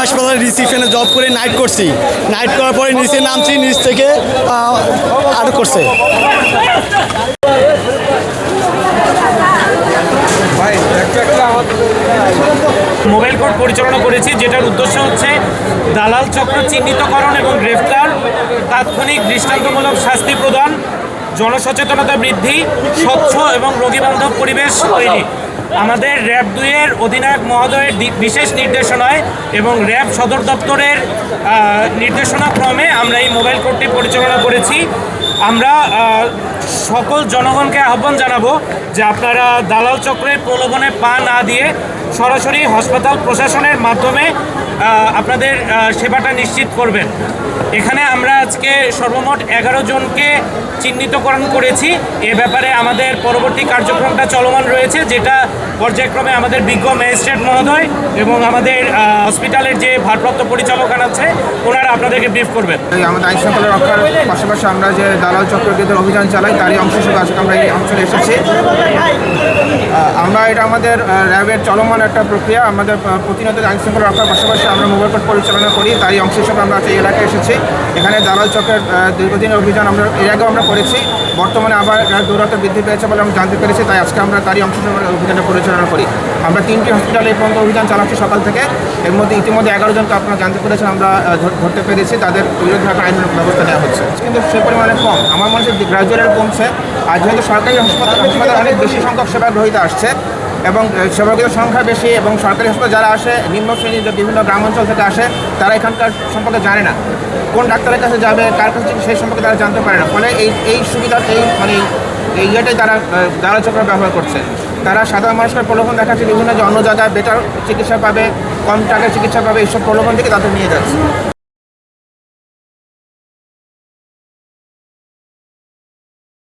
হাসপাতালে রিসিপশনে জব করে নাইট করছি। নাইট করার পরে নিচে নামছি, নিচ থেকে আটক করছে। মোবাইল কোর্ট পরিচালনা করেছি, যেটার উদ্দেশ্য হচ্ছে দালাল চক্র চিহ্নিতকরণ এবং গ্রেফতার, তাৎক্ষণিক দৃষ্টান্তমূলক শাস্তি প্রদান, জনসচেতনতা বৃদ্ধি, স্বচ্ছ এবং রোগীবান্ধব পরিবেশ তৈরি। আমাদের র্যাব 2-এর অধিনায়ক মহোদয়ের বিশেষ নির্দেশনায় এবং র্যাব সদর দপ্তরের নির্দেশনাক্রমে আমরা এই মোবাইল কোর্টটি পরিচালনা করেছি। আমরা সকল জনগণকে আহ্বান জানাবো যে আপনারা দালাল চক্রের প্রলোভনে পা না দিয়ে সরাসরি হাসপাতাল প্রশাসনের মাধ্যমে আপনাদের সেবাটা নিশ্চিত করবেন। এখানে আমরা আজকে সর্বমোট 11 জনকে চিহ্নিতকরণ করেছি। এ ব্যাপারে আমাদের পরবর্তী কার্যক্রমটা চলমান রয়েছে, যেটা পর্যায়ক্রমে আমাদের বিজ্ঞ ম্যাজিস্ট্রেট মহোদয় এবং আমাদের হসপিটালের যে ভারপ্রাপ্ত পরিচালক আছে ওনারা আপনাদেরকে ব্রিফ করবেন। আমাদের আইন শৃঙ্খলা রক্ষার পাশাপাশি আমরা যে দালাল চক্র বিরুদ্ধে অভিযান চালাই তারই অংশ হিসেবে আজকে আমরা এই অঞ্চলে এসেছি। আমরা এটা আমাদের র্যাবের চলমান একটা প্রক্রিয়া। আমাদের প্রতিনিয়ত আইন শৃঙ্খলা রক্ষার পাশাপাশি আমরা মোবাইল কোর্ট পরিচালনা করি, তারই অংশ হিসেবে আমরা এই এলাকায় এসেছি। এখানে দালাল চক্রের দীর্ঘদিনের অভিযান আমরা এর আগেও আমরা করেছি। বর্তমানে আবার দৌরাত্ম্য বৃদ্ধি পেয়েছে বলে আমরা জানতে পেরেছি, তাই আজকে আমরা তারই অংশ হিসেবে অভিযানটা পরিচালনা করি। আমরা 3টি হসপিটালে এই পর্যন্ত অভিযান চালাচ্ছি সকাল থেকে। এর মধ্যে ইতিমধ্যে 11 জনকে আপনারা জানতে পেরেছেন, আমরা ধরতে পেরেছি। তাদের বিরুদ্ধে আইনের ব্যবস্থা নেওয়া হচ্ছে, কিন্তু সে পরিমাণে কম। আমার মনে হচ্ছে গ্রাজুয়ালি কমছে। আর যেহেতু সরকারি হাসপাতালে অনেক বেশি সংখ্যক সেবা গ্রহীতা আসছে এবং সেবাগ্রহীতার সংখ্যা বেশি, এবং সরকারি হাসপাতাল যারা আসে নিম্ন শ্রেণীর বিভিন্ন গ্রামাঞ্চল থেকে আসে, তারা এখানকার সম্পর্কে জানে না, কোন ডাক্তারের কাছে যাবে, কার কাছে সেই সম্পর্কে তারা জানতে পারে না। ফলে এই সুবিধার এই ইয়েটাই তারা দালাল চক্র ব্যবহার করছে। তারা সাধারণ মানুষের প্রলোভন দেখাচ্ছে বিভিন্ন যে অন্য জায়গায় বেটার চিকিৎসা পাবে, কম টাকায় চিকিৎসা পাবে, এইসব প্রলোভন থেকে তাদের নিয়ে যাচ্ছে।